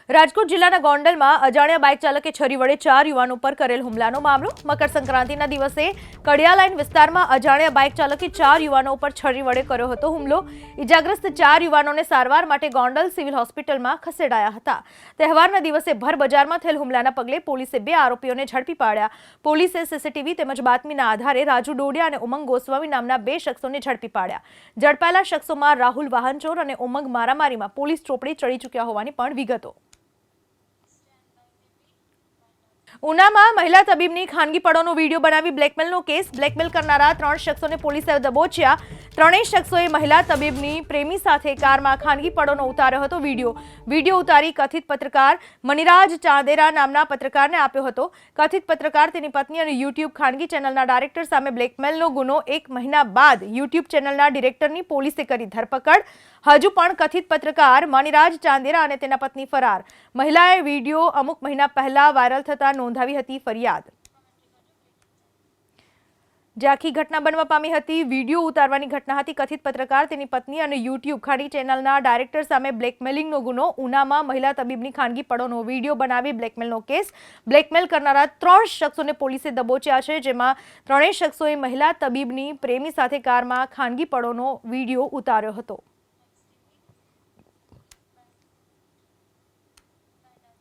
રાજકોટ જિલ્લાના ગોંડલમાં અજાણ્યા બાઇક ચાલકે છરી વડે 4 યુવાનો પર કરેલ હુમલાનો મામલો। મકર સંક્રાંતિના દિવસે કડિયા લાઇન વિસ્તારમાં અજાણ્યા બાઇક ચાલકે 4 યુવાનો પર છરી વડે કર્યો હતો હુમલો। ઇજાગ્રસ્ત 4 યુવાનોને સારવાર માટે ગોંડલ સિવિલ હોસ્પિટલમાં ખસેડાયા હતા। તહેવારના દિવસે ભર બજારમાં થયેલ હુમલાના પગલે પોલીસે 2 આરોપીઓને ઝડપી પાડ્યા। પોલીસે સીસીટીવી તેમજ બાતમીના આધારે રાજુ ડોડિયા અને ઉમંગ ગોસ્વામી નામના 2 શખ્સોને ઝડપી પાડ્યા। ઝડપાયેલા શખ્સોમાં રાહુલ વાહનચોર અને ઉમંગ મારામારીમાં પોલીસ ચોપડી ચડી ચૂક્યા હોવાની પણ વિગતો। ઉનામાં મહિલા તબીબની ખાનગી પડોનો વિડીયો બનાવી બ્લેકમેલનો કેસ। બ્લેકમેલ કરનારા 3 શખ્સોને પોલીસે દબોચ્યા। 3 શખ્સોએ મહિલા તબીબની પ્રેમી સાથે કારમાં ખાનગી પડોનો ઉતાર્યો હતો વિડીયો ઉતારી કથિત પત્રકાર મનીરાજ ચાંદેરા નામના પત્રકારને આપ્યો હતો। કથિત પત્રકાર તેની પત્ની અને યુટ્યુબ ખાનગી ચેનલના ડાયરેક્ટર સામે બ્લેકમેલનો ગુનો 1 મહિના બાદ યુટ્યુબ ચેનલના ડિરેક્ટરની પોલીસે કરી ધરપકડ। હજુ પણ કથિત પત્રકાર મનીરાજ ચાંદેરા અને તેના પત્ની ફરાર। મહિલાએ વિડીયો અમુક મહિના પહેલા વાયરલ થતા નોંધાવી હતી ફરિયાદ। જે આખી ઘટના બનવા પામી હતી વિડીયો ઉતારવાની ઘટના હતી। કથિત પત્રકાર તેની પત્ની અને યુટ્યુબ ખાનગી ચેનલના ડાયરેક્ટર સામે બ્લેકમેલિંગનો ગુનો। ઉનામાં મહિલા તબીબની ખાનગી પડોનો વિડીયો બનાવી બ્લેકમેલનો કેસ। બ્લેકમેલ કરનારા 3 શખ્સોને પોલીસે દબોચ્યા છે, જેમાં 3 શખ્સોએ મહિલા તબીબની પ્રેમી સાથે કારમાં ખાનગી પડોનો વિડીયો ઉતાર્યો હતો।